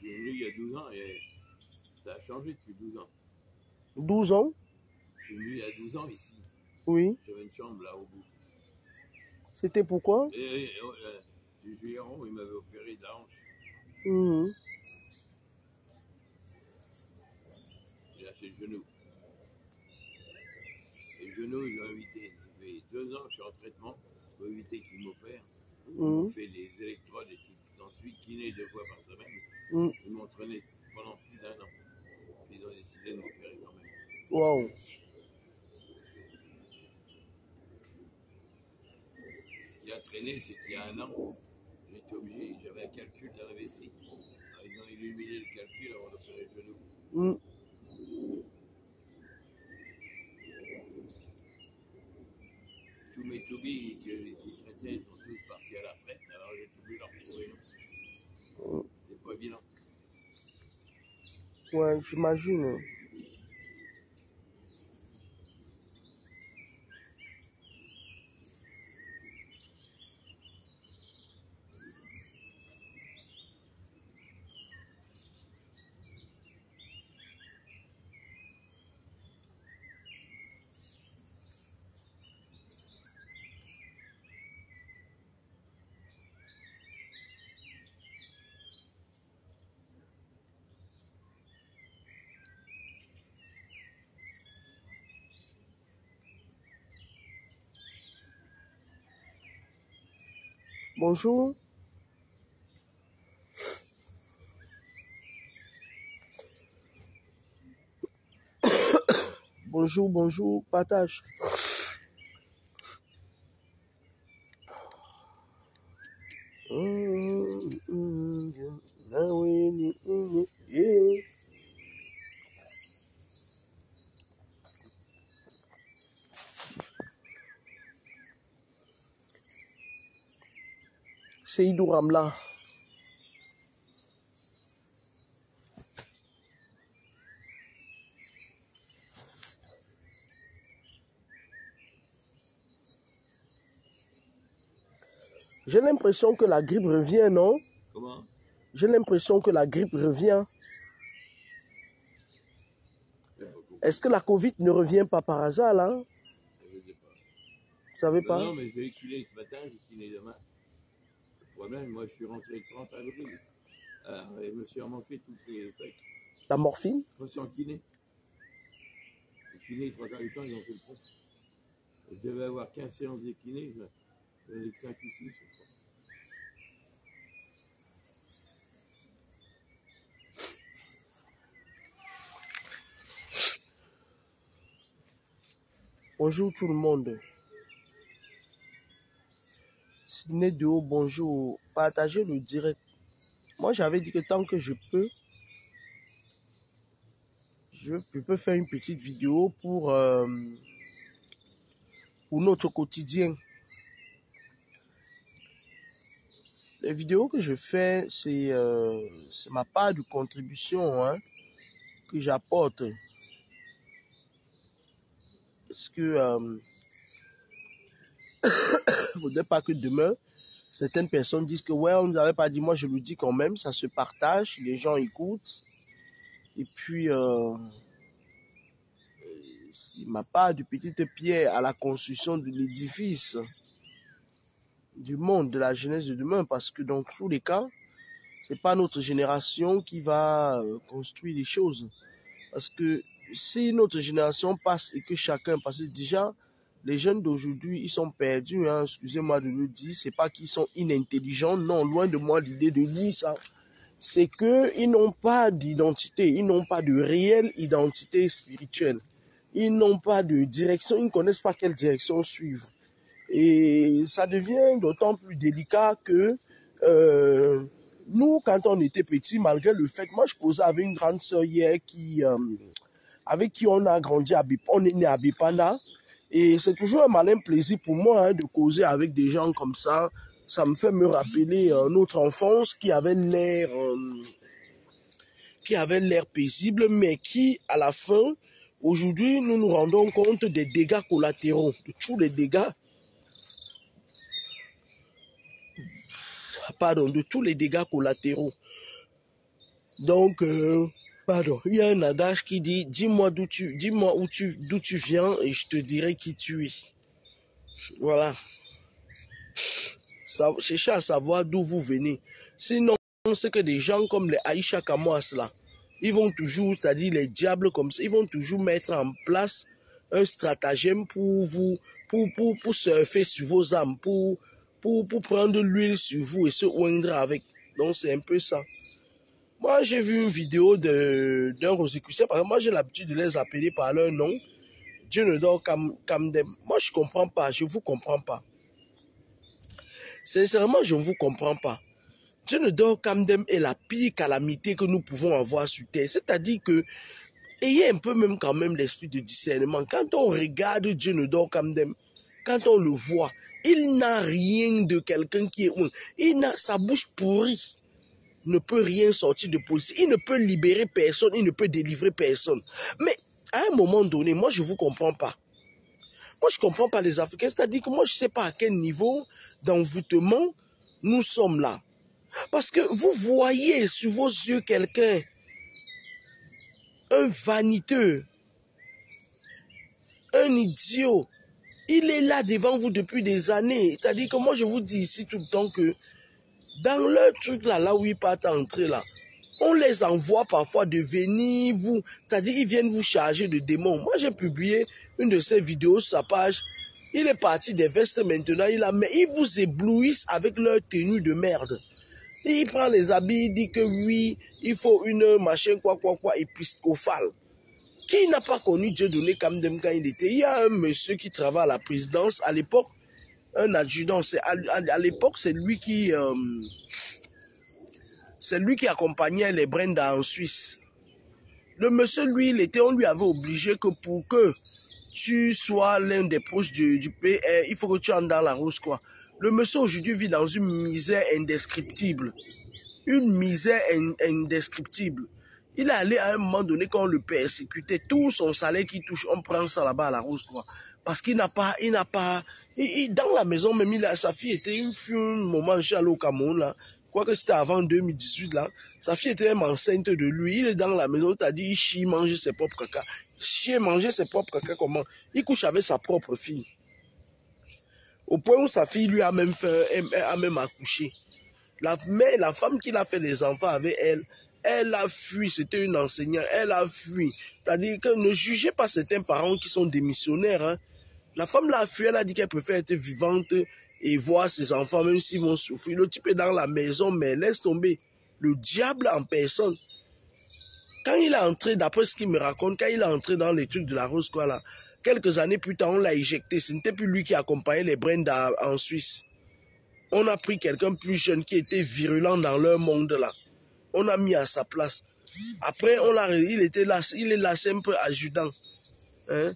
suis venu il y a 12 ans et ça a changé depuis 12 ans. 12 ans? Je suis venu il y a 12 ans ici. Oui. J'avais une chambre là au bout. C'était pourquoi? Juillet-Héron, il m'avait opéré de la hanche. J'ai lâché le genou. Et le genou, ils ont évité. Ça fait 2 ans que je suis en traitement pour éviter qu'ils m'opèrent. Ils m'ont fait les électrodes et tout ce qui s'ensuit, kiné 2 fois par semaine. Ils m'ont entraîné pendant plus d'1 an. Ils ont décidé de m'opérer quand même. Wow. Ce qui a traîné, c'est qu'il y a 1 an, j'étais obligé, j'avais un calcul dans la vessie. Ils ont éliminé le calcul avant d'opérer le genou. Tous mes toubis qui traitaient sont tous partis à la retraite, alors j'ai tout voulu leur retrouver. C'est pas évident. Ouais, j'imagine. Bonjour. Bonjour, bonjour, partage. C'est Idou Ramla. J'ai l'impression que la grippe revient, non? Comment? J'ai l'impression que la grippe revient. Est-ce que la Covid ne revient pas par hasard, là? Je ne sais pas. Vous savez pas? Non, mais je vais kiné ce matin, je kiné demain. Le problème, moi, je suis rentré le 30 avril. Alors, je me suis remonté toutes les feuilles. La morphine? Je suis en kiné. Le kiné, 3 quarts du temps, ils ont fait le pont. Je devais avoir 15 séances de kiné, j'en ai que 5 ou 6, je crois. Bonjour tout le monde. Sidney de haut, bonjour. Partagez le direct. Moi, j'avais dit que tant que je peux, je peux faire une petite vidéo pour notre quotidien. Les vidéos que je fais, c'est ma part de contribution, hein, que j'apporte. Parce que il ne faudrait pas que demain, certaines personnes disent que ouais, on ne nous avait pas dit, moi je le dis quand même, ça se partage, les gens écoutent. Et puis, c'est ma part de petite pierre à la construction de l'édifice du monde, de la jeunesse de demain, parce que dans tous les cas, c'est pas notre génération qui va construire les choses. Parce que si notre génération passe et que chacun, parce que déjà, les jeunes d'aujourd'hui, ils sont perdus, hein, excusez-moi de le dire, c'est pas qu'ils sont inintelligents, non, loin de moi l'idée de dire ça. C'est qu'ils n'ont pas d'identité, ils n'ont pas de réelle identité spirituelle. Ils n'ont pas de direction, ils ne connaissent pas quelle direction suivre. Et ça devient d'autant plus délicat que nous, quand on était petits, malgré le fait, moi je causais avec une grande sœur hier avec qui on a grandi on est né à Bipanda. Et c'est toujours un malin plaisir pour moi hein, de causer avec des gens comme ça. Ça me fait me rappeler notre enfance qui avait l'air paisible, mais qui, à la fin, aujourd'hui, nous nous rendons compte des dégâts collatéraux, de tous les dégâts. Pardon, de tous les dégâts collatéraux. Donc, pardon, il y a un adage qui dit, dis-moi d'où tu viens et je te dirai qui tu es. Voilà. Cherchez à savoir d'où vous venez. Sinon, c'est que des gens comme les Aïcha Kamoas là, ils vont toujours, c'est-à-dire les diables comme ça, ils vont toujours mettre en place un stratagème pour vous, pour surfer sur vos âmes, pour prendre l'huile sur vous et se oindre avec. Donc c'est un peu ça. Moi j'ai vu une vidéo d'un Rosicrucien, parce que moi j'ai l'habitude de les appeler par leur nom. Dieu ne dort Kamdem. Moi je comprends pas, je vous comprends pas. Sincèrement, je ne vous comprends pas. Dieu ne dort Kamdem est la pire calamité que nous pouvons avoir sur terre. C'est-à-dire que, ayez un peu même quand même l'esprit de discernement. Quand on regarde Dieu ne dort Kamdem, quand on le voit, il n'a rien de quelqu'un qui est... Il n'a sa bouche pourrie. Ne peut rien sortir de positif. Il ne peut libérer personne, il ne peut délivrer personne. Mais à un moment donné, moi je ne vous comprends pas. Moi je ne comprends pas les Africains. C'est-à-dire que moi je ne sais pas à quel niveau d'envoûtement nous sommes là. Parce que vous voyez sur vos yeux quelqu'un, un vaniteux, un idiot. Il est là devant vous depuis des années. C'est-à-dire que moi, je vous dis ici tout le temps que dans leur truc là où ils partent entrer là, on les envoie parfois de venir vous... C'est-à-dire ils viennent vous charger de démons. Moi, j'ai publié une de ces vidéos sur sa page. Il est parti des vestes maintenant. Mais ils vous éblouissent avec leur tenue de merde. Il prend les habits, il dit que oui, il faut une machin quoi, épiscopale. Qui n'a pas connu Dieu donné Kamdem quand il était? Il y a un monsieur qui travaille à la présidence, à l'époque, un adjudant. À l'époque, c'est lui qui accompagnait les Brenda en Suisse. Le monsieur, lui, on lui avait obligé que pour que tu sois l'un des proches du PR, il faut que tu entres dans la rose, quoi. Le monsieur aujourd'hui vit dans une misère indescriptible. Une misère indescriptible. Il est allé à un moment donné quand on le persécutait, tout son salaire qu'il touche, on prend ça là-bas à la rose, quoi. Parce qu'il n'a pas, dans la maison même, sa fille était un moment, j'ai allé au Cameroun, là, quoique c'était avant 2018, là, sa fille était même enceinte de lui, il est dans la maison, t'as dit, il chie, manger ses propres caca. Chier, manger ses propres caca, comment? Il couche avec sa propre fille. Au point où sa fille lui a même accouché. La femme qui l'a fait les enfants avec elle a fui, c'était une enseignante, elle a fui. C'est-à-dire que ne jugez pas certains parents qui sont démissionnaires. Hein. La femme l'a fui, elle a dit qu'elle préfère être vivante et voir ses enfants, même s'ils vont souffrir. Le type est dans la maison, mais laisse tomber. Le diable en personne. Quand il est entré, d'après ce qu'il me raconte, quand il est entré dans les trucs de la rose, quoi, là, quelques années plus tard, on l'a éjecté. Ce n'était plus lui qui accompagnait les Brenda en Suisse. On a pris quelqu'un plus jeune qui était virulent dans leur monde là. On a mis à sa place. Après, il est là, c'est un peu adjudant. Hein?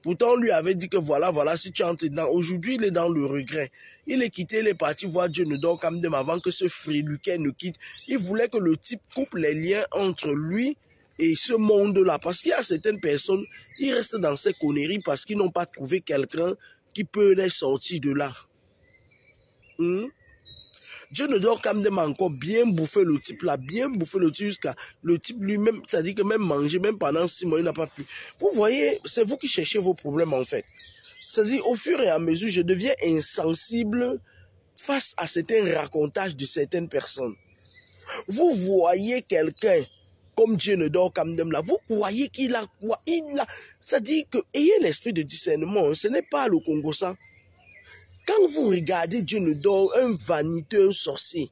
Pourtant, on lui avait dit que voilà, si tu entres dedans. Aujourd'hui, il est dans le regret. Il est quitté, il est parti voir Dieu ne dort Kamdem avant que ce friluquet ne quitte. Il voulait que le type coupe les liens entre lui et ce monde-là. Parce qu'il y a certaines personnes, ils restent dans ces conneries parce qu'ils n'ont pas trouvé quelqu'un qui peut les sortir de là. Dieu ne dort Kamdem encore bien bouffer le type là, bien bouffer le type jusqu'à le type lui-même, c'est-à-dire que même manger, même pendant 6 mois, il n'a pas pu. Vous voyez, c'est vous qui cherchez vos problèmes en fait. C'est-à-dire, au fur et à mesure, je deviens insensible face à certains racontages de certaines personnes. Vous voyez quelqu'un comme Dieu ne dort Kamdem là, vous croyez qu'il a quoi? C'est-à-dire que ayez l'esprit de discernement, ce n'est pas le Congo ça. Quand vous regardez Dieu ne dort, un vaniteux, un sorcier,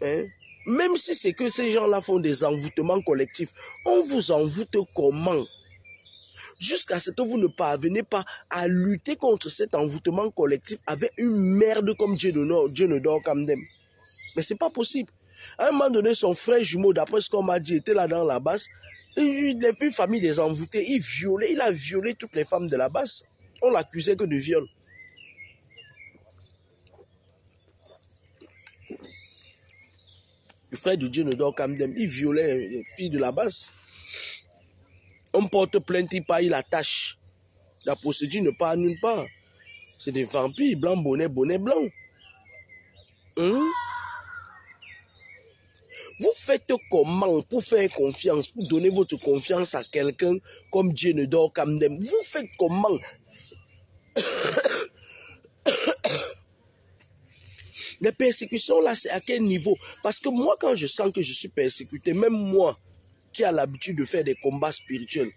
hein, même si c'est que ces gens-là font des envoûtements collectifs, on vous envoûte comment? Jusqu'à ce que vous ne parvenez pas à lutter contre cet envoûtement collectif avec une merde comme Dieu ne dort Kamdem. Mais c'est pas possible. À un moment donné, son frère jumeau, d'après ce qu'on m'a dit, était là dans la basse. Il a une famille des envoûtés. Il a violé toutes les femmes de la basse. On l'accusait que de viol. Le frère de Dieu ne dort Kamdem, il violait les filles de la basse. On porte plainte, il paye la tâche. La procédure ne part nulle part. C'est des vampires, blanc, bonnet blanc. Vous faites comment pour faire confiance, pour donner votre confiance à quelqu'un comme Djenedor Kamdem? Vous faites comment? Les persécutions, là, c'est à quel niveau? Parce que moi, quand je sens que je suis persécuté, même moi, qui a l'habitude de faire des combats spirituels,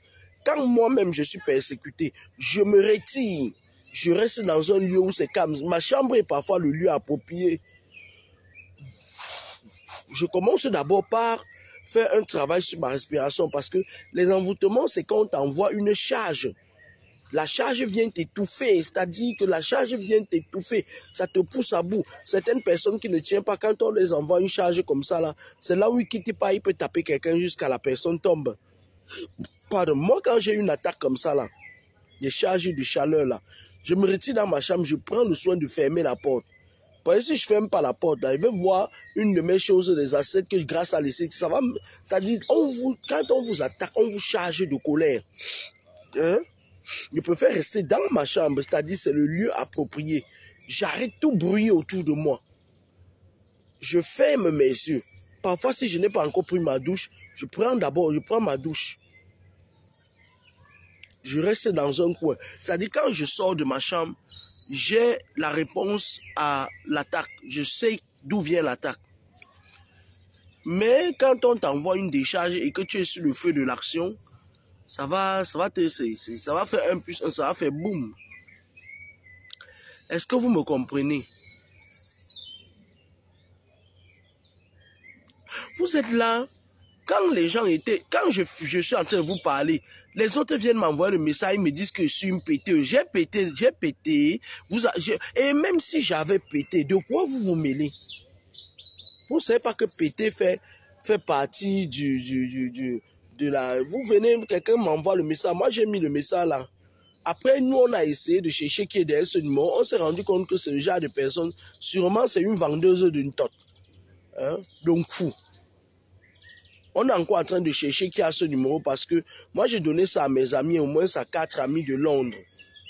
quand moi-même je suis persécuté, je me retire. Je reste dans un lieu où c'est calme. Ma chambre est parfois le lieu approprié. Je commence d'abord par faire un travail sur ma respiration parce que les envoûtements, c'est quand on t'envoie une charge. La charge vient t'étouffer, c'est-à-dire que la charge vient t'étouffer, ça te pousse à bout. Certaines personnes qui ne tiennent pas, quand on les envoie une charge comme ça, là, c'est là où il quitte pas, il peut taper quelqu'un jusqu'à la personne tombe. Pardon, moi quand j'ai une attaque comme ça, là, des charges de chaleur, là, je me retire dans ma chambre, je prends le soin de fermer la porte. Parce que si je ne ferme pas la porte, là, je vais voir une de mes choses, des assiettes que grâce à l'essai, ça va, c'est-à-dire, quand on vous attaque, on vous charge de colère. Hein? Je préfère rester dans ma chambre, c'est-à-dire c'est le lieu approprié. J'arrête tout bruit autour de moi. Je ferme mes yeux. Parfois, si je n'ai pas encore pris ma douche, je prends ma douche. Je reste dans un coin. C'est-à-dire quand je sors de ma chambre, j'ai la réponse à l'attaque. Je sais d'où vient l'attaque. Mais quand on t'envoie une décharge et que tu es sur le feu de l'action, ça va faire 1 plus 1, ça va faire boum. Est-ce que vous me comprenez? Vous êtes là, quand les gens étaient, quand je suis en train de vous parler, les autres viennent m'envoyer le message, ils me disent que je suis une péteuse. J'ai pété, et même si j'avais pété, de quoi vous vous mêlez? Vous ne savez pas que péter fait partie de la... Vous venez, quelqu'un m'envoie le message, moi j'ai mis le message là. Après, nous, on a essayé de chercher qui est derrière ce numéro. On s'est rendu compte que c'est le genre de personne, sûrement c'est une vendeuse d'une tote. Hein? Donc, fou. On est encore en train de chercher qui a ce numéro parce que moi, j'ai donné ça à mes amis, au moins à 4 amis de Londres.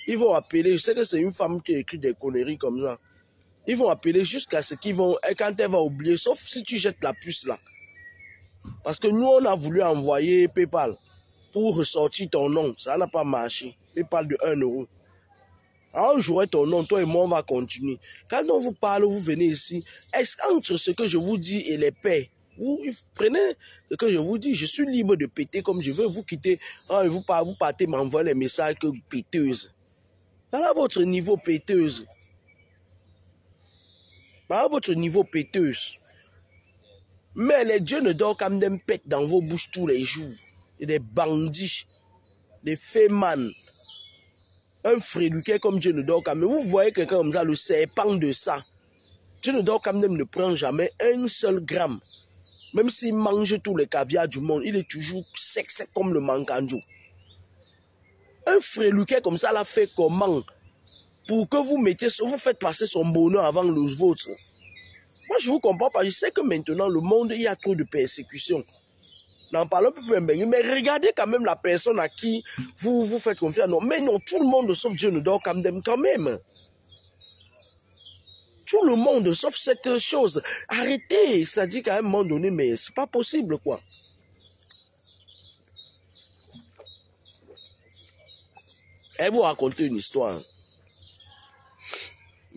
Ils vont appeler, je sais que c'est une femme qui écrit des conneries comme ça. Ils vont appeler jusqu'à ce qu'ils vont, et quand elle va oublier, sauf si tu jettes la puce là. Parce que nous, on a voulu envoyer PayPal pour ressortir ton nom. Ça n'a pas marché. PayPal de 1 €. Alors, j'aurai ton nom, toi et moi, on va continuer. Quand on vous parle, vous venez ici. Est-ce entre ce que je vous dis et les paix, vous prenez ce que je vous dis, je suis libre de péter comme je veux, vous quittez, vous partez m'envoyer les messages que péteuse. Voilà votre niveau péteuse. Voilà votre niveau péteuse. Mais les dieux ne dorment comme des pètes dans vos bouches tous les jours. Et des bandits, des fémans. Un fréluquet comme Dieu ne dort quand même. Vous voyez quelqu'un comme ça, le serpent de ça. Dieu ne dort quand même ne prend jamais 1 seul gramme. Même s'il mange tous les caviars du monde, il est toujours sec comme le manganjo. Un fréluquet comme ça, là, fait comment? Pour que vous faites passer son bonheur avant le vôtre. Moi, je ne vous comprends pas. Je sais que maintenant, le monde, il y a trop de persécutions. N'en parlons plus, mais regardez quand même la personne à qui vous faites confiance. Non, mais non, tout le monde, sauf Dieu, ne dort quand même. Tout le monde, sauf cette chose. Arrêtez, ça dit qu'à un moment donné, mais c'est pas possible, quoi. Et vous raconter une histoire.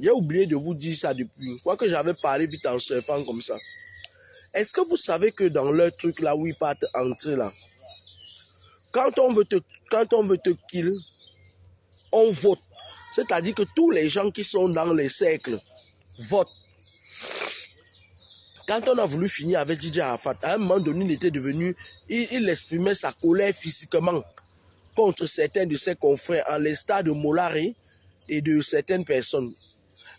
J'ai oublié de vous dire ça depuis. Quoique j'avais parlé vite en surfant comme ça. Est-ce que vous savez que dans leur truc là où ils partent entrer là, quand on veut te kill, on vote. C'est-à-dire que tous les gens qui sont dans les cercles votent. Quand on a voulu finir avec DJ Arafat, à un moment donné, il était devenu, il exprimait sa colère physiquement contre certains de ses confrères, en l'instar de Molari et de certaines personnes.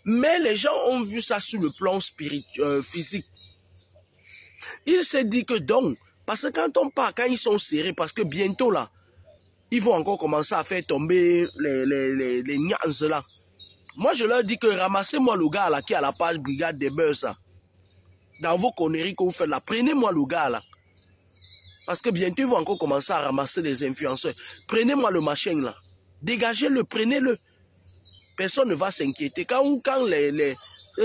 Mais les gens ont vu ça sur le plan physique. Il s'est dit que donc, parce que quand on part, quand ils sont serrés, parce que bientôt là, ils vont encore commencer à faire tomber les niances là. Moi, je leur dis que ramassez-moi le gars là qui est à la page Brigade des Beurs, ça. Dans vos conneries que vous faites là, prenez-moi le gars là. Parce que bientôt, ils vont encore commencer à ramasser les influenceurs. Prenez-moi le machin là. Dégagez-le, prenez-le. Personne ne va s'inquiéter. Quand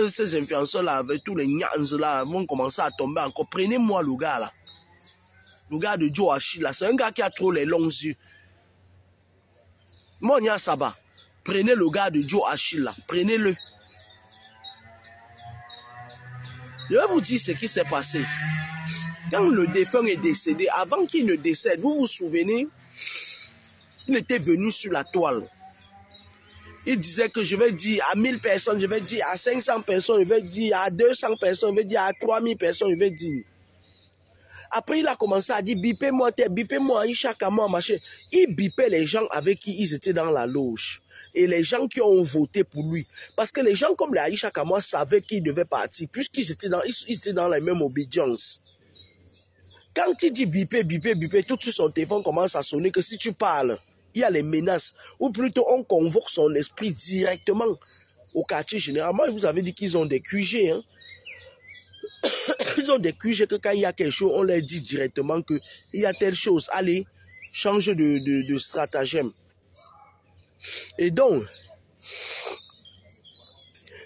Ces influenceurs-là, avec tous les nyans-là, vont commencer à tomber encore. Prenez-moi le gars, là. Le gars de Joe Achille, là. C'est un gars qui a trop les longs yeux. Monia Saba. Prenez le gars de Joe Achille, là. Prenez-le. Je vais vous dire ce qui s'est passé. Quand le défunt est décédé, avant qu'il ne décède, vous vous souvenez, il était venu sur la toile. Il disait que je vais dire à 1000 personnes, je vais dire à 500 personnes, je vais dire à 200 personnes, je vais dire à 3000 personnes, je vais dire. Après, il a commencé à dire, bipez-moi, Aïcha Kamwa, machin. Il bipait les gens avec qui ils étaient dans la loge. Et les gens qui ont voté pour lui. Parce que les gens comme les Aïcha Kamwa savaient qu'ils devaient partir, puisqu'ils étaient dans la même obédience. Quand il dit bipé, tout de suite son téléphone commence à sonner que si tu parles, il y a les menaces. Ou plutôt, on convoque son esprit directement au quartier général. Moi, vous avez dit qu'ils ont des QG. Hein. Ils ont des QG que quand il y a quelque chose, on leur dit directement qu'il y a telle chose. Allez, change de stratagème. Et donc,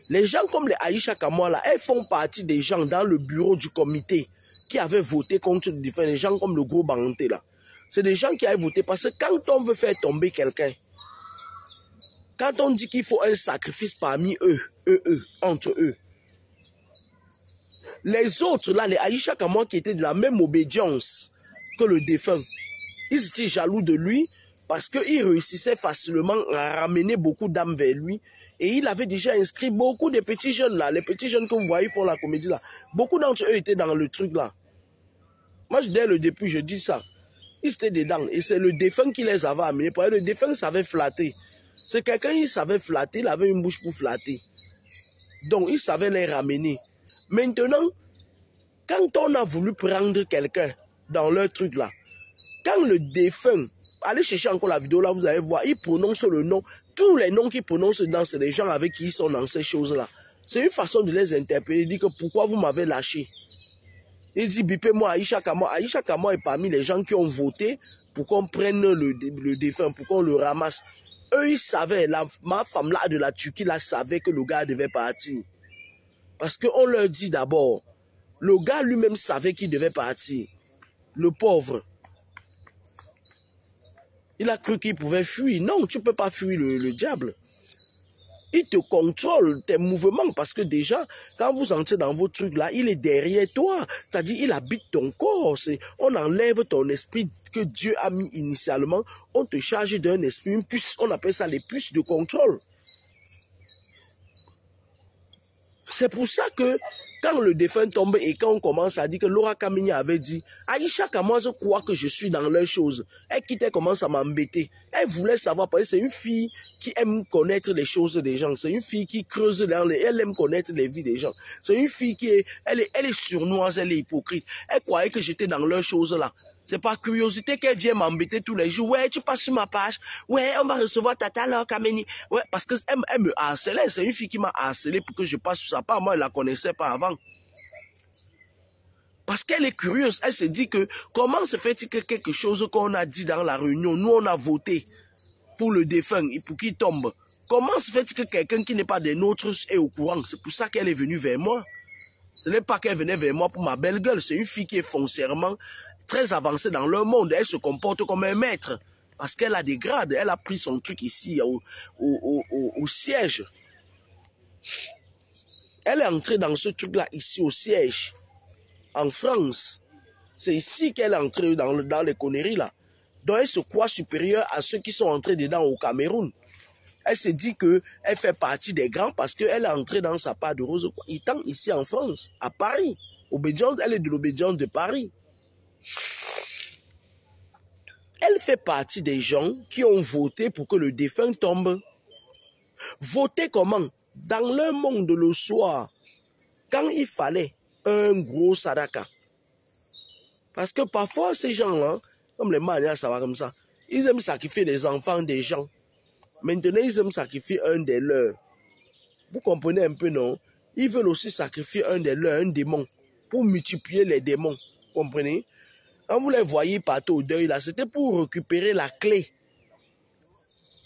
les gens comme les Aïcha Kamwa, là, elles font partie des gens dans le bureau du comité qui avaient voté contre les gens comme le gros Banté là. C'est des gens qui avaient voté parce que quand on veut faire tomber quelqu'un, quand on dit qu'il faut un sacrifice parmi eux, entre eux, les autres là, les Aïcha Kamwa qui étaient de la même obédience que le défunt, ils étaient jaloux de lui parce qu'il réussissait facilement à ramener beaucoup d'âmes vers lui. Et il avait déjà inscrit beaucoup de petits jeunes là, les petits jeunes que vous voyez font la comédie là. Beaucoup d'entre eux étaient dans le truc là. Moi, dès le début, je dis ça. Ils étaient dedans. Et c'est le défunt qui les avait amenés. Parce que le défunt savait flatter. C'est quelqu'un qui savait flatter. Il avait une bouche pour flatter. Donc, il savait les ramener. Maintenant, quand on a voulu prendre quelqu'un dans leur truc là, quand le défunt, allez chercher encore la vidéo là, vous allez voir, il prononce le nom. Tous les noms qu'il prononce dedans, c'est les gens avec qui ils sont dans ces choses-là. C'est une façon de les interpeller. Il dit que pourquoi vous m'avez lâché? Il dit, bipez-moi Aïcha Kamwa. Aïcha Kamwa est parmi les gens qui ont voté pour qu'on prenne le défunt, pour qu'on le ramasse. Eux, ils savaient, ma femme là de la Turquie, là, savait que le gars devait partir. Parce qu'on leur dit d'abord, le gars lui-même savait qu'il devait partir. Le pauvre. Il a cru qu'il pouvait fuir. Non, tu ne peux pas fuir le diable. Il te contrôle tes mouvements parce que déjà, quand vous entrez dans vos trucs là, il est derrière toi. C'est-à-dire, il habite ton corps. On enlève ton esprit que Dieu a mis initialement. On te charge d'un esprit, une puce. On appelle ça les puces de contrôle. C'est pour ça que quand le défunt tombe et quand on commence à dire que Laura Kamini avait dit, Aïcha Kamwa, je crois que je suis dans leurs choses. Elle quittait, commence à m'embêter. Elle voulait savoir, parce que c'est une fille qui aime connaître les choses des gens. C'est une fille qui creuse elle aime connaître les vies des gens. C'est une fille qui elle est sournoise, elle est hypocrite. Elle croyait que j'étais dans leurs choses là. C'est par curiosité qu'elle vient m'embêter tous les jours. Ouais, tu passes sur ma page. Ouais, on va recevoir Tata Laura Kamini. Ouais, parce que elle me harcelait. C'est une fille qui m'a harcelé pour que je passe sur sa page. Moi, elle la connaissait pas avant. Parce qu'elle est curieuse. Elle se dit que comment se fait-il que quelque chose qu'on a dit dans la réunion, nous on a voté pour le défunt et pour qu'il tombe. Comment se fait-il que quelqu'un qui n'est pas des nôtres est au courant? C'est pour ça qu'elle est venue vers moi. Ce n'est pas qu'elle venait vers moi pour ma belle gueule. C'est une fille qui est foncièrement très avancée dans leur monde. Elle se comporte comme un maître. Parce qu'elle a des grades. Elle a pris son truc ici au siège. Elle est entrée dans ce truc-là ici au siège. En France. C'est ici qu'elle est entrée dans les conneries là. Donc elle se croit supérieure à ceux qui sont entrés dedans au Cameroun. Elle se dit qu'elle fait partie des grands parce qu'elle est entrée dans sa part de rose. Étant ici en France, à Paris. Obédience, elle est de l'obédience de Paris. Elle fait partie des gens qui ont voté pour que le défunt tombe. Voter comment? Dans leur monde le soir, quand il fallait un gros sadaka. Parce que parfois, ces gens-là, comme les manias, ça va comme ça, ils aiment sacrifier les enfants des gens. Maintenant, ils aiment sacrifier un des leurs. Vous comprenez un peu, non? Ils veulent aussi sacrifier un des leurs, un démon, pour multiplier les démons. Vous comprenez? Quand vous les voyez partout au deuil, là, c'était pour récupérer la clé.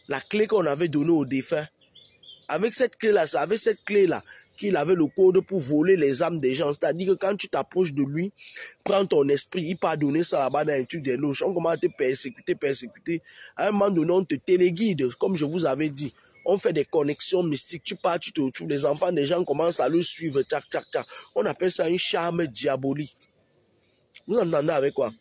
La clé qu'on avait donnée au défunt. Avec cette clé-là, qu'il avait le code pour voler les âmes des gens. C'est-à-dire que quand tu t'approches de lui, prends ton esprit, il peut donner ça là-bas dans un truc des loges. On commence à te persécuter. À un moment donné, on te téléguide, comme je vous avais dit. On fait des connexions mystiques. Tu pars, tu te retrouves. Les enfants des gens commencent à le suivre. Tchac, tchac, tchac. On appelle ça un charme diabolique. Vous entendez avec quoi?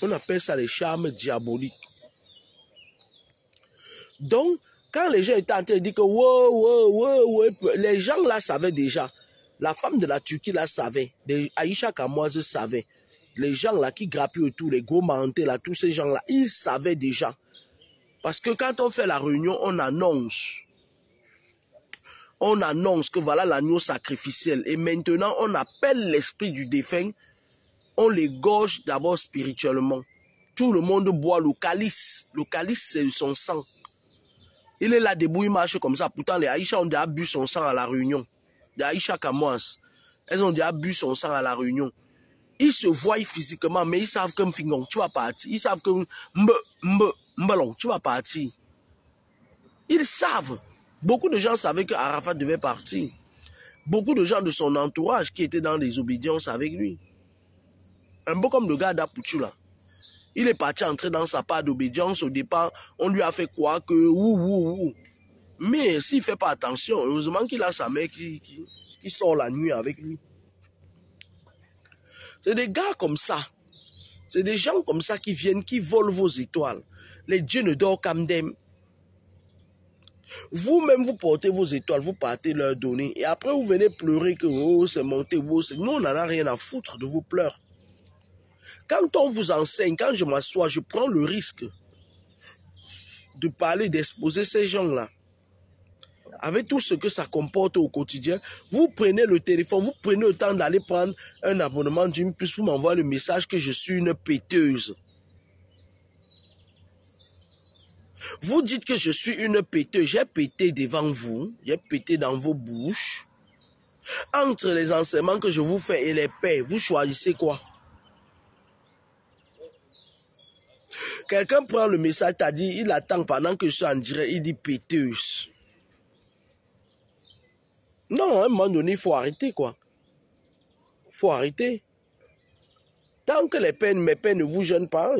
On appelle ça les charmes diaboliques. Donc, quand les gens étaient en train de dire que les gens là savaient déjà. La femme de la Turquie là savait. Aïcha Kamoise savait. Les gens là qui grappillent autour, les gros mentés là, tous ces gens là, ils savaient déjà. Parce que quand on fait la réunion, on annonce. On annonce que voilà l'agneau sacrificiel. Et maintenant, on appelle l'esprit du défunt. On l'égorge d'abord spirituellement. Tout le monde boit le calice. Le calice, c'est son sang. Il est là debout, il marche comme ça. Pourtant, les Aïcha ont déjà bu son sang à la réunion. Les Aïcha Kamoas, elles ont déjà bu son sang à la réunion. Ils se voient physiquement, mais ils savent que Mfingong, tu vas partir. Ils savent que Mbalong, tu vas partir. Ils savent. Beaucoup de gens savaient que Arafat devait partir. Beaucoup de gens de son entourage qui étaient dans les obédiences avec lui. Un peu comme le gars d'Apoutou là. Il est parti entrer dans sa part d'obédience. Au départ, on lui a fait croire que Mais s'il ne fait pas attention, heureusement qu'il a sa mère qui sort la nuit avec lui. C'est des gars comme ça. C'est des gens comme ça qui viennent, qui volent vos étoiles. Les dieux ne dorment qu'Amdem. Vous-même, vous portez vos étoiles, vous partez leur donner. Et après, vous venez pleurer que c'est monté. Nous, on n'en a rien à foutre de vos pleurs. Quand on vous enseigne, quand je m'assois, je prends le risque de parler, d'exposer ces gens-là. Avec tout ce que ça comporte au quotidien, vous prenez le téléphone, vous prenez le temps d'aller prendre un abonnement d'une puce pour m'envoyer le message que je suis une péteuse. Vous dites que je suis une péteuse. J'ai pété devant vous, j'ai pété dans vos bouches. Entre les enseignements que je vous fais et les paix, vous choisissez quoi? Quelqu'un prend le message, t'as dit, il attend pendant que je suis en direct, il dit péteuse. Non, à un moment donné, il faut arrêter, quoi. Il faut arrêter. Tant que mes peines ne vous gênent pas,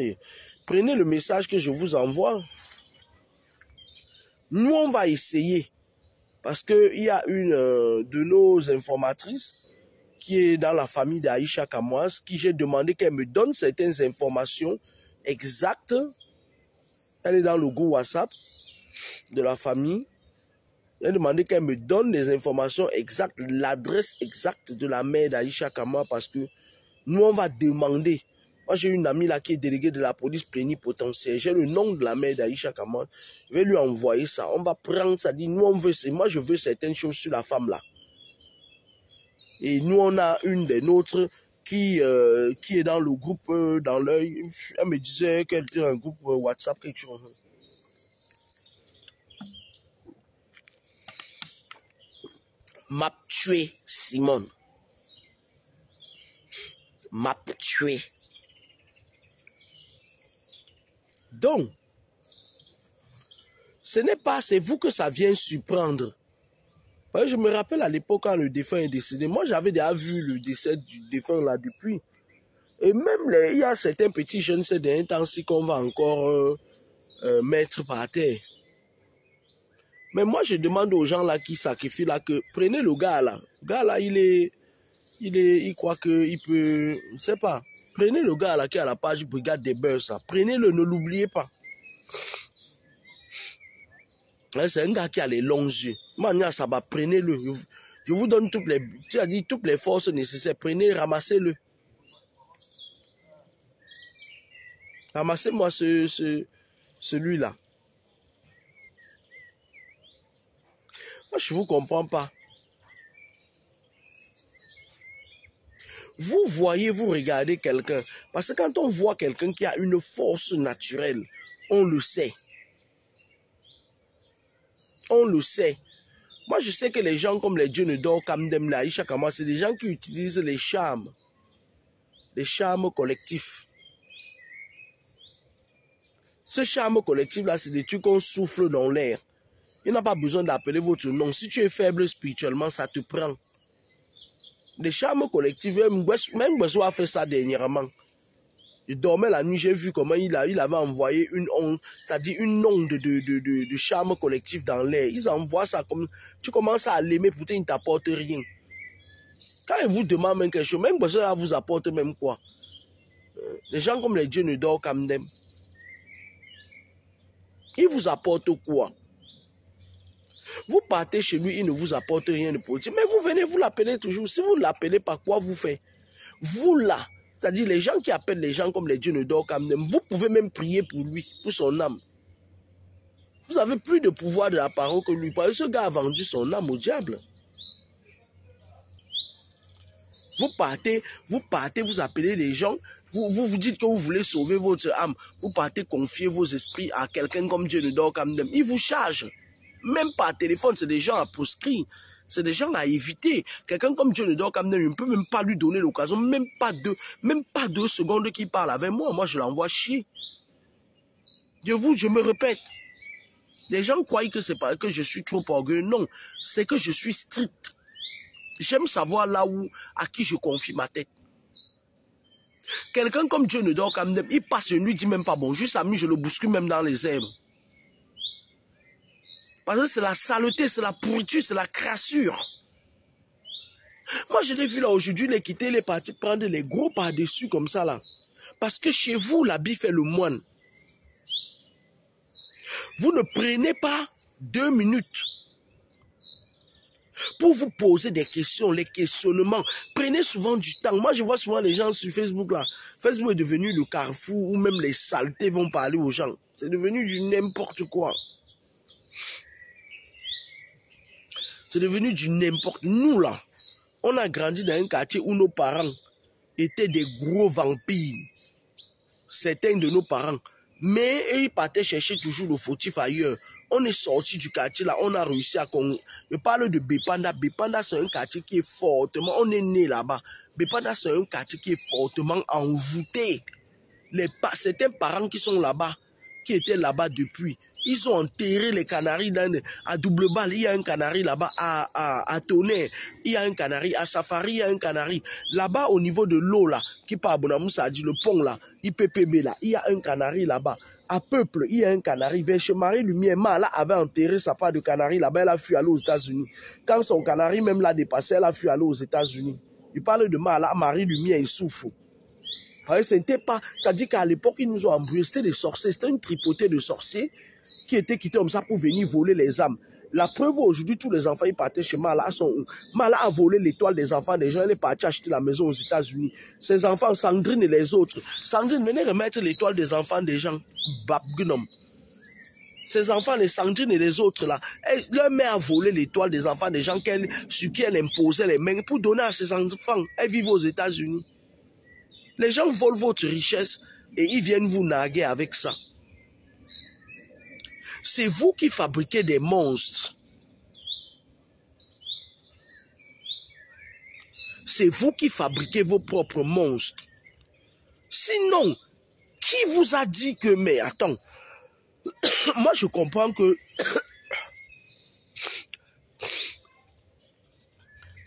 prenez le message que je vous envoie. Nous, on va essayer. Parce qu'il y a une de nos informatrices qui est dans la famille d'Aïcha Kamoas, qui j'ai demandé qu'elle me donne certaines informations exactes. Elle est dans le groupe WhatsApp de la famille. J'ai demandé qu'elle me donne les informations exactes, l'adresse exacte de la mère d'Aïcha Kamoa, parce que nous, on va demander. Moi, j'ai une amie là qui est déléguée de la police plénipotentiaire. J'ai le nom de la mère d'Aïcha Kamoa. Je vais lui envoyer ça. On va prendre ça. Dit, nous, on veut, moi, je veux certaines choses sur la femme là. Et nous, on a une des nôtres qui est dans le groupe, dans l'œil. Elle me disait qu'elle était dans un groupe WhatsApp, quelque chose. M'a tué Simone. M'a tué. Donc, ce n'est pas, c'est vous que ça vient surprendre. Je me rappelle à l'époque quand le défunt est décédé, moi j'avais déjà vu le décès du défunt là depuis. Et même il y a certains petits jeunes, c'est d'un temps-ci qu'on va encore mettre par terre. Mais moi je demande aux gens là qui sacrifient là que prenez le gars là. Le gars là il croit qu'il peut, je ne sais pas. Prenez le gars là qui est à la page Brigade des Beurs, ça. Prenez-le, ne l'oubliez pas. C'est un gars qui a les longs yeux. Mania Saba, prenez-le. Je vous donne toutes les forces nécessaires. Prenez, ramassez-le. Ramassez-moi celui-là. Moi, je ne vous comprends pas. Vous voyez, vous regardez quelqu'un. Parce que quand on voit quelqu'un qui a une force naturelle, on le sait. On le sait. Moi, je sais que les gens comme les dieux ne dorment qu'Amdem Aïcha Kamoa, c'est des gens qui utilisent les charmes collectifs. Ce charme collectif-là, c'est des trucs qu'on souffle dans l'air. Il n'a pas besoin d'appeler votre nom. Si tu es faible spirituellement, ça te prend. Les charmes collectifs, même Besso a fait ça dernièrement. Je dormais la nuit, j'ai vu comment il avait envoyé une onde, c'est-à-dire une onde de charme collectif dans l'air. Ils envoient ça comme... Tu commences à l'aimer, pourtant il ne t'apporte rien. Quand il vous demande même quelque chose, même Besso vous apporte même quoi? Les gens comme les dieux ne dorment comme them. Il vous apporte quoi? Vous partez chez lui, il ne vous apporte rien de positif. Mais vous venez, vous l'appelez toujours. Si vous ne l'appelez pas, quoi vous faites? Vous là, c'est-à-dire les gens qui appellent les gens comme les dieux ne dorment comme them, vous pouvez même prier pour lui, pour son âme. Vous avez plus de pouvoir de la parole que lui. Parce que ce gars a vendu son âme au diable. Vous partez, vous appelez les gens. Vous dites que vous voulez sauver votre âme. Vous partez confier vos esprits à quelqu'un comme Dieu ne dort comme them. Il vous charge. Même par téléphone, c'est des gens à proscrire. C'est des gens à éviter. Quelqu'un comme Dieu ne dort comme them, je ne peux même pas lui donner l'occasion. Même pas 2 secondes qu'il parle avec moi. Moi, je l'envoie chier. Je me répète. Les gens croient que c'est pas que je suis trop orgueilleux. Non, c'est que je suis strict. J'aime savoir là où, à qui je confie ma tête. Quelqu'un comme Dieu ne dort comme them, il passe, je ne lui dis même pas bonjour, Samy, je le bouscule même dans les herbes. Parce que c'est la saleté, c'est la pourriture, c'est la crassure. Moi, je l'ai vu là aujourd'hui, il est quitté, il est parti prendre les gros par-dessus comme ça là. Parce que chez vous, l'habit fait le moine. Vous ne prenez pas 2 minutes pour vous poser des questions, les questionnements. Prenez souvent du temps. Moi, je vois souvent les gens sur Facebook là. Facebook est devenu le carrefour où même les saletés vont parler aux gens. C'est devenu du n'importe quoi. C'est devenu du n'importe. Nous là, on a grandi dans un quartier où nos parents étaient des gros vampires. Certains de nos parents. Mais ils partaient chercher toujours le fautif ailleurs. On est sorti du quartier là, on a réussi à... Je parle de Bepanda. Bepanda, c'est un quartier qui est fortement... On est né là-bas. Bepanda, c'est un quartier qui est fortement envoûté. Certains parents qui sont là-bas, qui étaient là-bas depuis, ils ont enterré les canaris à double balle. Il y a un canari là-bas à Tonnerre. Il y a un canari à Safari. Il y a un canari là-bas au niveau de l'eau là, qui part à Bonamoussa, a dit le pont là, IPPB là. Il y a un canari là-bas. À Peuple, il y a un canari. Vers chez Marie-Lumière, Mala avait enterré sa part de canari là-bas. Elle a fui aller aux États-Unis. Quand son canari même l'a dépassé, elle a fui aller aux États-Unis. Il parle de Mala, Marie-Lumière, il souffre. C'était pas, c'est-à-dire qu'à l'époque, ils nous ont embrouillés. C'était des sorciers. C'était une tripotée de sorciers qui étaient quittés comme ça pour venir voler les âmes. La preuve, aujourd'hui, tous les enfants, ils partaient chez Mala. Mala a volé l'étoile des enfants des gens. Elle est partie acheter la maison aux États-Unis. Ses enfants, Sandrine et les autres. Sandrine, venez remettre l'étoile des enfants des gens. Babgnum. Ces enfants, les Sandrine et les autres, là, leur mère a volé l'étoile des enfants des gens sur qui elle imposait les mains pour donner à ses enfants. Elles vivent aux États-Unis. Les gens volent votre richesse et ils viennent vous narguer avec ça. C'est vous qui fabriquez des monstres. C'est vous qui fabriquez vos propres monstres. Sinon, qui vous a dit que... Mais attends, moi je comprends que...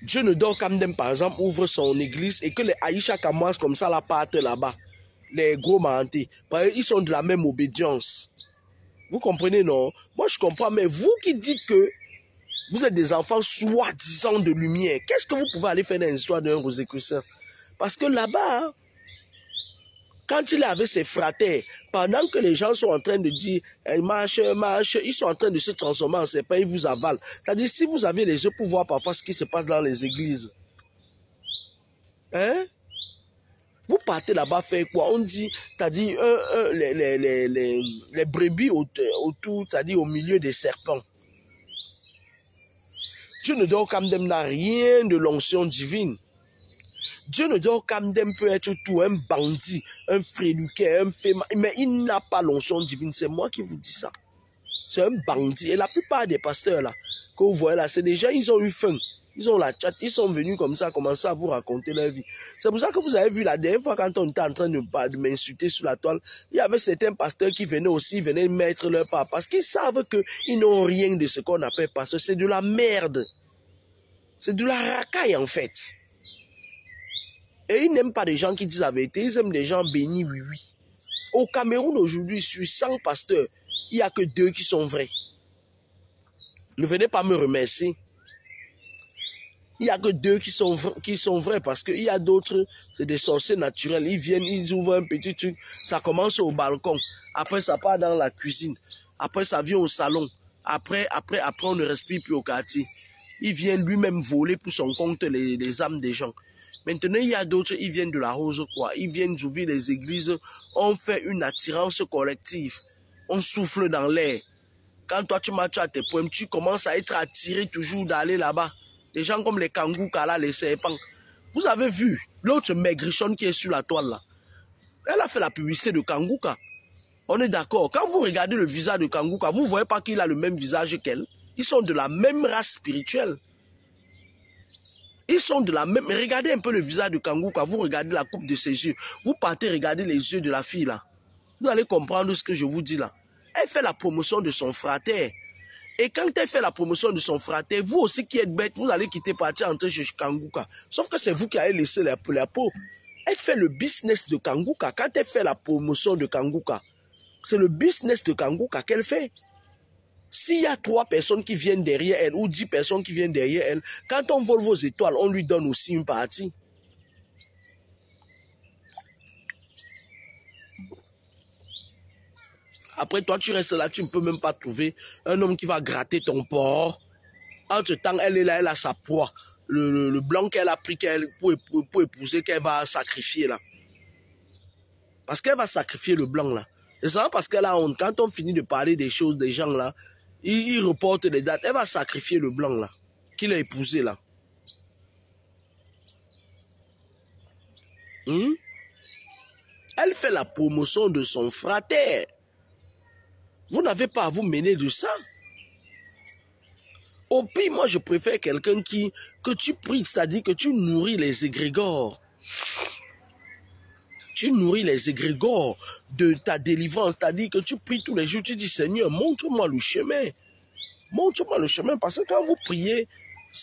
Dieu ne dort comme them, par exemple, ouvre son église et que les Aïcha Kamas comme ça la partent là-bas. Les gros mantés. Ils sont de la même obédience. Vous comprenez, non? Moi, je comprends, mais vous qui dites que vous êtes des enfants soi-disant de lumière, qu'est-ce que vous pouvez aller faire dans l'histoire d'un Rosicrucian? Parce que là-bas, quand il est avec ses fratres, pendant que les gens sont en train de dire marche, marche, ils sont en train de se transformer en serpents, ils vous avalent. C'est-à-dire, si vous avez les yeux pour voir parfois ce qui se passe dans les églises, hein? Vous partez là-bas faire quoi? On dit, c'est-à-dire, les brebis autour, c'est-à-dire au milieu des serpents. Dieu ne dort comme them n'a rien de l'onction divine. Dieu ne dort comme them peut être tout, un bandit, un fréluquet, un féma, mais il n'a pas l'onction divine. C'est moi qui vous dis ça. C'est un bandit. Et la plupart des pasteurs là, que vous voyez là, c'est des gens, ils ont eu faim. ils ont la chat, ils sont venus comme ça, commencer à vous raconter leur vie. C'est pour ça que vous avez vu la dernière fois quand on était en train de m'insulter sur la toile, il y avait certains pasteurs qui venaient aussi, venaient mettre leur part, parce qu'ils savent qu'ils n'ont rien de ce qu'on appelle pasteur, c'est de la merde. C'est de la racaille en fait. Et ils n'aiment pas des gens qui disent la vérité, ils aiment des gens bénis, oui, oui. Au Cameroun aujourd'hui, sur 100 pasteurs, il n'y a que 2 qui sont vrais. Ne venez pas me remercier. Il n'y a que 2 qui sont vrais parce qu'il y a d'autres, c'est des sorciers naturels. Ils viennent, ils ouvrent un petit truc, ça commence au balcon. Après, ça part dans la cuisine. Après, ça vient au salon. Après, on ne respire plus au quartier. Il vient lui-même voler pour son compte les âmes des gens. Maintenant, il y a d'autres, ils viennent de la rose, quoi. Ils viennent ouvrir les églises. On fait une attirance collective. On souffle dans l'air. Quand toi, tu marches à tes poèmes, tu commences à être attiré toujours d'aller là-bas. Des gens comme les kangoukas, là, les serpents. Vous avez vu l'autre maigrichonne qui est sur la toile, là. Elle a fait la publicité de kangouka. On est d'accord. Quand vous regardez le visage de kangouka, vous ne voyez pas qu'il a le même visage qu'elle. Ils sont de la même race spirituelle. Ils sont de la même... Regardez un peu le visage de kangouka. Vous regardez la coupe de ses yeux. Vous partez regarder les yeux de la fille, là. Vous allez comprendre ce que je vous dis, là. Elle fait la promotion de son frater. Et quand elle fait la promotion de son frater, vous aussi qui êtes bête, vous allez quitter partir entrer chez Kangouka. Sauf que c'est vous qui allez laisser la peau. Elle fait le business de Kangouka. Quand elle fait la promotion de Kangouka, c'est le business de Kangouka qu'elle fait. S'il y a 3 personnes qui viennent derrière elle ou 10 personnes qui viennent derrière elle, quand on vole vos étoiles, on lui donne aussi une partie. Après, toi, tu restes là, tu ne peux même pas trouver un homme qui va gratter ton porc. Entre-temps, elle est là, elle a sa proie. Le blanc qu'elle a pris pour épouser, qu'elle va sacrifier là. Parce qu'elle va sacrifier le blanc là. C'est ça parce qu'elle a honte. Quand on finit de parler des choses, des gens là, ils reportent les dates. Elle va sacrifier le blanc là, qu'il a épousé là. Elle fait la promotion de son frater. Vous n'avez pas à vous mêler de ça. Au pire, moi, je préfère quelqu'un que tu pries, c'est-à-dire que tu nourris les égrégores. Tu nourris les égrégores de ta délivrance, c'est-à-dire que tu pries tous les jours, tu dis, Seigneur, montre-moi le chemin. Montre-moi le chemin, parce que quand vous priez,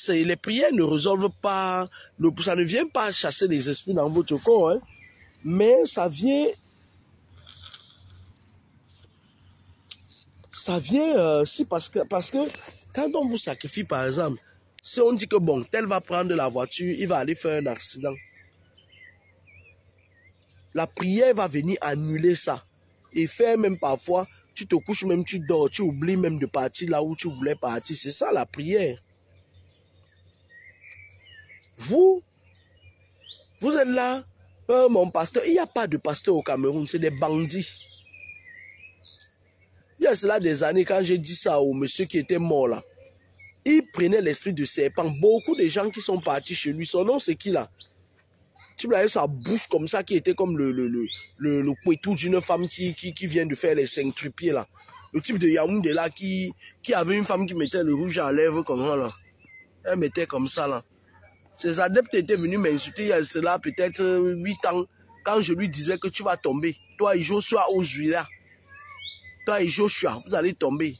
les prières ne résolvent pas, ça ne vient pas chasser les esprits dans votre corps, hein, mais ça vient parce que quand on vous sacrifie, par exemple, si on dit que bon, tel va prendre la voiture, il va aller faire un accident. La prière va venir annuler ça. Et faire même parfois, tu te couches même, tu dors, tu oublies même de partir là où tu voulais partir. C'est ça la prière. Vous êtes là, mon pasteur, il n'y a pas de pasteur au Cameroun, c'est des bandits. Il y a cela des années, quand j'ai dit ça au monsieur qui était mort là, il prenait l'esprit de serpent. Beaucoup de gens qui sont partis chez lui, son nom c'est qui là? Tu voyais sa bouche comme ça qui était comme le couetou d'une femme qui vient de faire les 5 tripiers là. Le type de Yaoundé là qui avait une femme qui mettait le rouge à lèvres comme ça là. Elle mettait comme ça là. Ses adeptes étaient venus m'insulter il y a cela peut-être 8 ans quand je lui disais que tu vas tomber. Toi et Joshua aujourd'hui là. Toi et Joshua, vous allez tomber.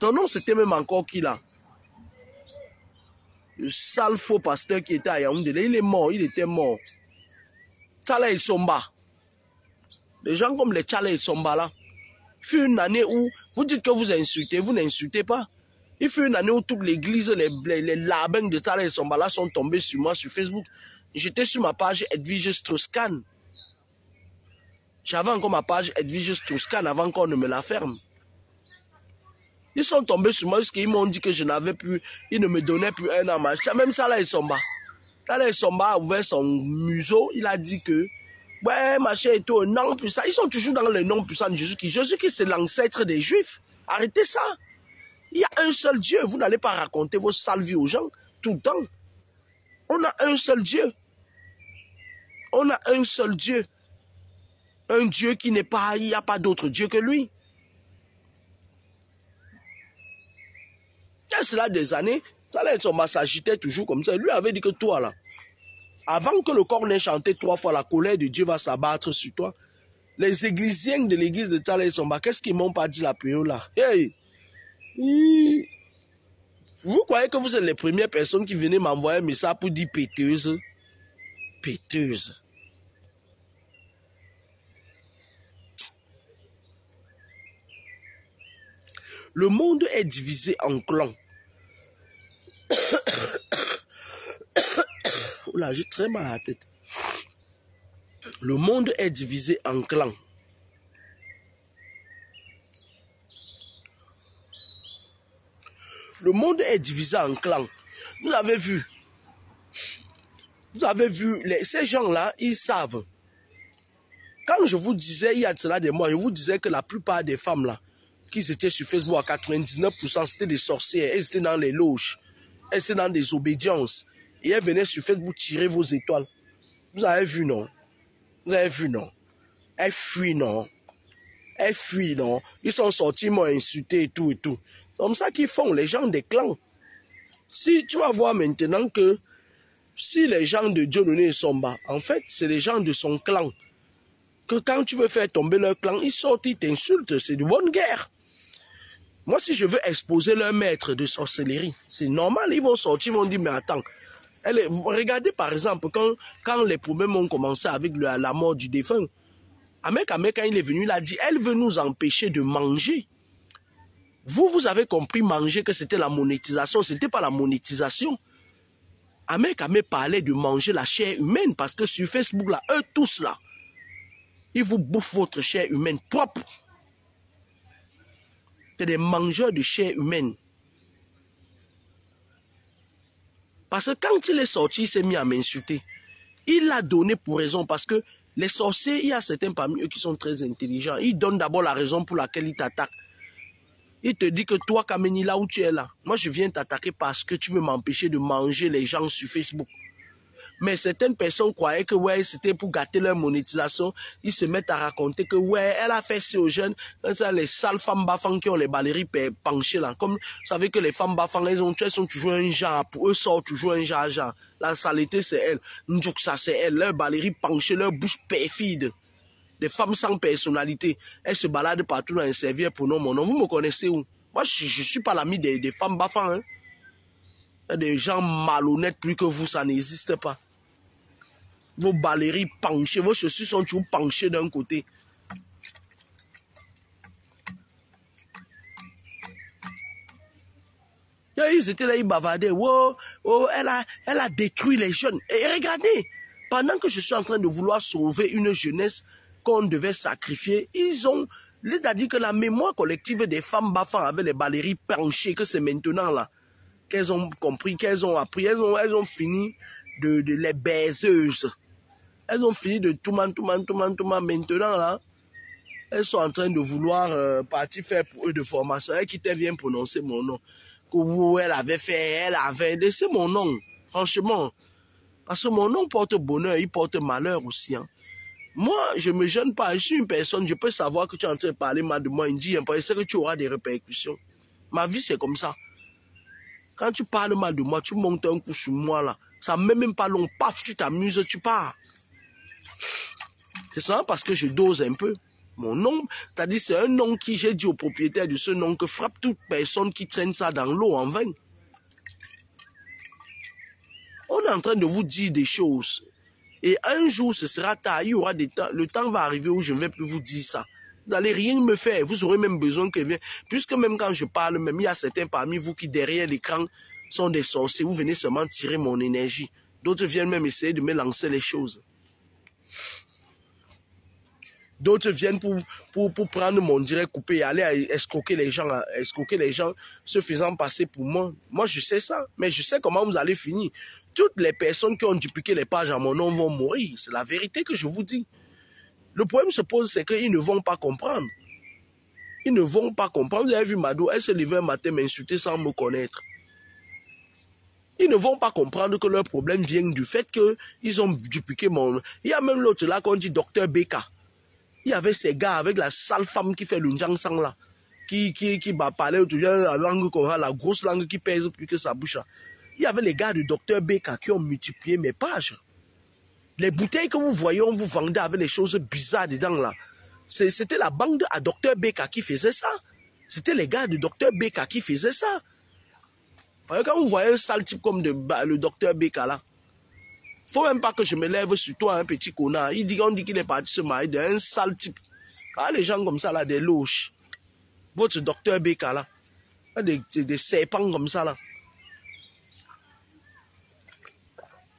Ton nom c'était même encore qui là? Le sale faux pasteur qui était à Yaoundé, il est mort, il était mort. Tchala et Somba. Des gens comme les Tchala et Somba là. Il fut une année où vous dites que vous insultez, vous n'insultez pas. Il fut une année où toute l'église, les labins de Tchala et Somba là sont tombés sur moi sur Facebook. J'étais sur ma page Edwige Strauss-Kahn. J'avais encore ma page Edwige Strauss-Kahn avant qu'on ne me la ferme. Ils sont tombés sur moi parce qu'ils m'ont dit que je n'avais plus, ils ne me donnaient plus un an. Même Tchala et Somba. Tchala et Somba a ouvert son museau, il a dit que, ouais, machin et tout, non puissant. Ils sont toujours dans le nom puissant de Jésus-Christ. Jésus-Christ, c'est l'ancêtre des Juifs. Arrêtez ça. Il y a un seul Dieu. Vous n'allez pas raconter vos sales vies aux gens tout le temps. On a un seul Dieu. On a un seul Dieu. Un Dieu qui n'est pas, il n'y a pas d'autre Dieu que lui. a cela des années, Salah Etsomba s'agitait toujours comme ça. Lui avait dit que toi là, avant que le corps n'ait chanté 3 fois, la colère de Dieu va s'abattre sur toi. Les églisiens de l'église de Salah Etsomba, qu'est-ce qu'ils m'ont pas dit la période là? Hey! Vous croyez que vous êtes les premières personnes qui venaient m'envoyer un message pour dire péteuse? Péteuse. Le monde est divisé en clans. Oula, j'ai très mal à la tête. Le monde est divisé en clans. Le monde est divisé en clans. Vous avez vu, ces gens-là, ils savent. Quand je vous disais, il y a de cela des mois, je vous disais que la plupart des femmes là, qui étaient sur Facebook à 99%, c'était des sorcières. Elles étaient dans les loges. Elles étaient dans des obédiences. Et elles venaient sur Facebook tirer vos étoiles. Vous avez vu, non? Vous avez vu, non? Elles fuient, non? Elles fuient, non? Ils sont sortis, ils m'ont insulté et tout et tout. C'est comme ça qu'ils font, les gens des clans. Si tu vas voir maintenant que si les gens de Dieudonné Etsomba, en fait, c'est les gens de son clan, que quand tu veux faire tomber leur clan, ils sortent, ils t'insultent. C'est de bonne guerre. Moi, si je veux exposer leur maître de sorcellerie, c'est normal, ils vont sortir, ils vont dire, mais attends. Regardez par exemple, quand les problèmes ont commencé avec la mort du défunt, Ahmed Ahmed, quand il est venu, il a dit, elle veut nous empêcher de manger. Vous avez compris manger que c'était la monétisation, ce n'était pas la monétisation. Ahmed Ahmed parlait de manger la chair humaine, parce que sur Facebook, là, eux tous là, ils vous bouffent votre chair humaine propre. C'est des mangeurs de chair humaine. Parce que quand il est sorti, il s'est mis à m'insulter. Il l'a donné pour raison parce que les sorciers, il y a certains parmi eux qui sont très intelligents. Ils donnent d'abord la raison pour laquelle ils t'attaquent. Il te dit que toi, Kameni, là où tu es là, moi je viens t'attaquer parce que tu veux m'empêcher de manger les gens sur Facebook. Mais certaines personnes croyaient que ouais, c'était pour gâter leur monétisation. Ils se mettent à raconter que ouais, elle a fait ci aux jeunes. Ça, les sales femmes bafang qui ont les baleries penchées là. Comme vous savez que les femmes bafang, elles sont toujours un genre. Pour eux, sort toujours un genre. La saleté, c'est elle. Ndjouksa, c'est elle. Leur balerie penchée, leur bouche perfide. Des femmes sans personnalité. Elles se baladent partout dans un serviette pour nom, mon nom. Vous me connaissez où? Moi, je ne suis pas l'ami des femmes bafang. Hein. Il y a des gens malhonnêtes plus que vous, ça n'existe pas. Vos baleries penchées, vos chaussures sont toujours penchées d'un côté. Ils étaient là, ils bavardaient. Oh, elle a détruit les jeunes. Et regardez, pendant que je suis en train de vouloir sauver une jeunesse qu'on devait sacrifier, ils ont dit que la mémoire collective des femmes bafang avec les baleries penchées, que c'est maintenant là, qu'elles ont compris, qu'elles ont appris, elles ont fini de les baiseuses. Elles ont fini de tout man. Maintenant, là, elles sont en train de vouloir partir faire pour eux de formation. Elle qui te vient prononcer mon nom. Que elle avait fait, laissez mon nom, franchement. Parce que mon nom porte bonheur, il porte malheur aussi. Hein. Moi, je ne me gêne pas. Je suis une personne, je peux savoir que tu es en train de parler mal de moi. Il dit, je sais que tu auras des répercussions. Ma vie, c'est comme ça. Quand tu parles mal de moi, tu montes un coup sur moi, là. Ça ne met même pas long. Paf, tu t'amuses, tu pars. C'est ça parce que je dose un peu. Mon nom, c'est-à-dire c'est un nom qui, j'ai dit au propriétaire de ce nom que frappe toute personne qui traîne ça dans l'eau en vain. On est en train de vous dire des choses. Et un jour, ce sera tard, il y aura des temps, le temps va arriver où je ne vais plus vous dire ça. Vous n'allez rien me faire, vous aurez même besoin que vienne. Puisque même quand je parle, même il y a certains parmi vous qui derrière l'écran sont des sorciers, vous venez seulement tirer mon énergie. D'autres viennent même essayer de me lancer les choses. D'autres viennent pour prendre mon direct coupé et aller escroquer les gens, se faisant passer pour moi. Moi, je sais ça, mais je sais comment vous allez finir. Toutes les personnes qui ont dupliqué les pages à mon nom vont mourir. C'est la vérité que je vous dis. Le problème se pose, c'est qu'ils ne vont pas comprendre. Ils ne vont pas comprendre. Vous avez vu Mado, elle se levait un matin m'insulter sans me connaître. Ils ne vont pas comprendre que leur problème vient du fait qu'ils ont dupliqué mon nom. Il y a même l'autre là qu'on dit Dr Beka. Il y avait ces gars avec la sale femme qui fait le Njangsang là. qui va parler la langue qu'on a, la grosse langue qui pèse plus que sa bouche. Il y avait les gars du docteur Beka qui ont multiplié mes pages. Les bouteilles que vous voyez, on vous vendait avec les choses bizarres dedans là. C'était la bande à docteur Beka qui faisait ça. C'était les gars du docteur Beka qui faisaient ça. Quand vous voyez un sale type comme le docteur Beka là, faut même pas que je me lève sur toi, un petit connard. On dit qu'il est parti se marier d'un sale type. Ah, les gens comme ça là, des louches. Votre docteur Beka là, des serpents comme ça là.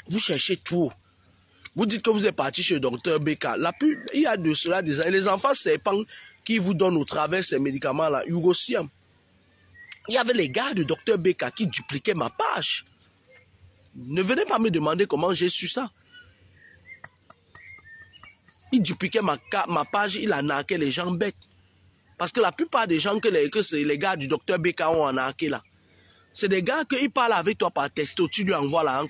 Vous cherchez tout. Vous dites que vous êtes parti chez le docteur Beka. Il y a de cela des années. Les enfants serpents qui vous donnent au travers ces médicaments là, Ugosiam. Il y avait les gars du docteur Beka qui dupliquaient ma page. Ne venez pas me demander comment j'ai su ça. Il dupliquait ma page, il arnaquait les gens bêtes. Parce que la plupart des gens que les gars du docteur Beka ont arnaqué là, c'est des gars qui parlent avec toi par texto, tu lui envoies là.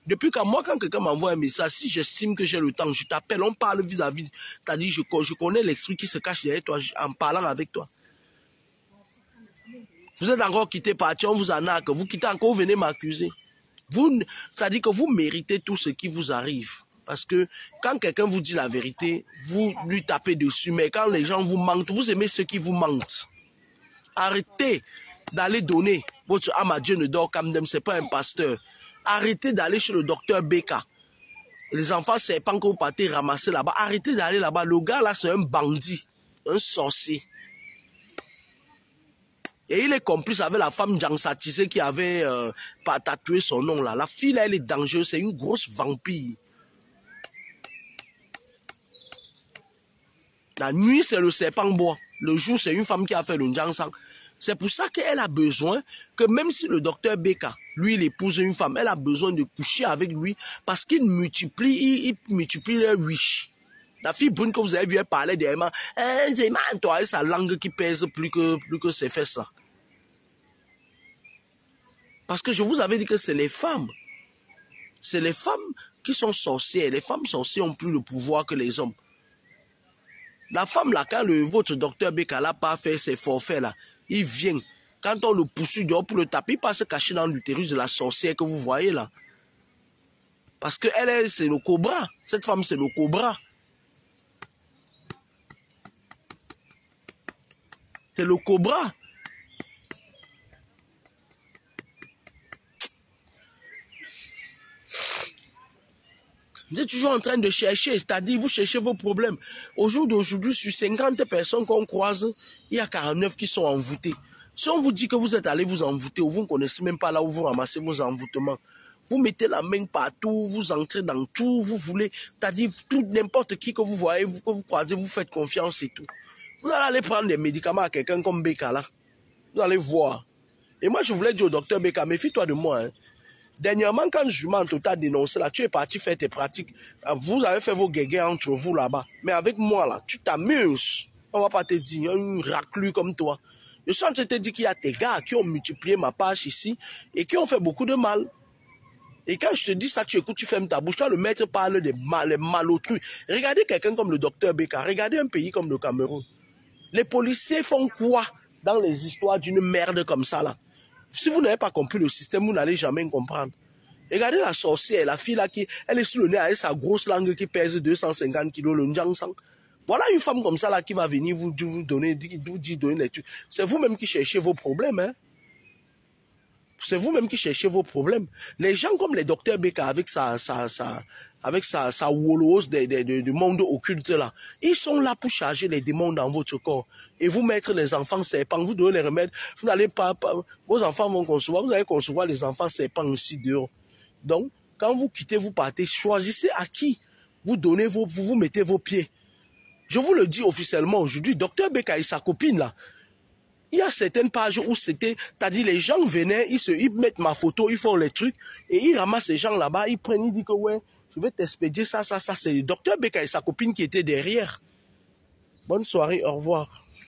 Depuis que moi, quand quelqu'un m'envoie un message, si j'estime que j'ai le temps, je t'appelle, on parle vis-à-vis. C'est-à-dire, je connais l'esprit qui se cache derrière toi en parlant avec toi. Vous êtes encore quitté parti, on vous arnaque, vous quittez encore, vous venez m'accuser. Ça dit que vous méritez tout ce qui vous arrive. Parce que quand quelqu'un vous dit la vérité, vous lui tapez dessus. Mais quand les gens vous mentent, vous aimez ceux qui vous mentent. Arrêtez d'aller donner. Votre âme à Dieu ne dort qu'Amdem, ce n'est pas un pasteur. Arrêtez d'aller chez le docteur Beka. Les enfants, c'est pas que vous partez ramasser là-bas. Arrêtez d'aller là-bas. Le gars là, c'est un bandit, un sorcier. Et il est complice avec la femme Djangsatise qui avait pas tatoué son nom là. La fille là, elle est dangereuse, c'est une grosse vampire. La nuit, c'est le serpent bois. Le jour, c'est une femme qui a fait le Ndjangsang. C'est pour ça qu'elle a besoin que même si le docteur Beka, lui, il épouse une femme, elle a besoin de coucher avec lui parce qu'il multiplie les wish. La fille brune que vous avez vu, elle parlait derrière, j'ai mal toi, sa langue qui pèse plus que ses fesses là. Parce que je vous avais dit que c'est les femmes. C'est les femmes qui sont sorcières. Les femmes sorcières ont plus de pouvoir que les hommes. La femme là, quand votre docteur Beka n'a pas fait ses forfaits là, il vient. Quand on le poursuit dehors pour le taper, il passe caché dans l'utérus de la sorcière que vous voyez là. Parce que elle, c'est le cobra. Cette femme, c'est le cobra. C'est le cobra. Vous êtes toujours en train de chercher, c'est-à-dire vous cherchez vos problèmes. Au jour d'aujourd'hui, sur 50 personnes qu'on croise, il y a 49 qui sont envoûtées. Si on vous dit que vous êtes allé vous envoûter ou vous ne connaissez même pas là où vous ramassez vos envoûtements, vous mettez la main partout, vous entrez dans tout, vous voulez, c'est-à-dire tout n'importe qui que vous voyez, que vous croisez, vous faites confiance et tout. Vous allez aller prendre des médicaments à quelqu'un comme Beka là. Vous allez voir. Et moi, je voulais dire au docteur Beka, méfie-toi de moi. Hein. Dernièrement, quand Jument t'a dénoncé là, tu es parti faire tes pratiques. Vous avez fait vos guégués entre vous là-bas. Mais avec moi là, tu t'amuses. On va pas te dire, un raclus comme toi. Je suis en train de te dire qu'il y a des gars qui ont multiplié ma page ici et qui ont fait beaucoup de mal. Et quand je te dis ça, tu écoutes, tu fermes ta bouche. Quand le maître parle des malautrus, regardez quelqu'un comme le docteur Beka, regardez un pays comme le Cameroun. Les policiers font quoi dans les histoires d'une merde comme ça là? Si vous n'avez pas compris le système, vous n'allez jamais comprendre. Regardez la sorcière, la fille là qui, elle est sur le nez avec sa grosse langue qui pèse 250 kilos, le Ndjangsang. Voilà une femme comme ça là qui va venir vous donner les trucs. C'est vous-même qui cherchez vos problèmes, hein. C'est vous-même qui cherchez vos problèmes. Les gens comme les docteurs Beka avec sa wolose du monde occulte là, ils sont là pour charger les démons dans votre corps. Et vous mettre les enfants serpents, vous donnez les remèdes, vous n'allez pas, vos enfants vont concevoir, vous allez concevoir les enfants serpents aussi dehors. Donc, quand vous quittez, vous partez, choisissez à qui vous donnez vous mettez vos pieds. Je vous le dis officiellement aujourd'hui, docteur Beka et sa copine là, il y a certaines pages où c'était, c'est-à-dire les gens venaient, ils mettent ma photo, ils font les trucs, et ils ramassent ces gens là-bas, ils prennent, ils disent que ouais, je vais t'expédier ça, c'est le docteur Beka et sa copine qui étaient derrière. Bonne soirée, au revoir.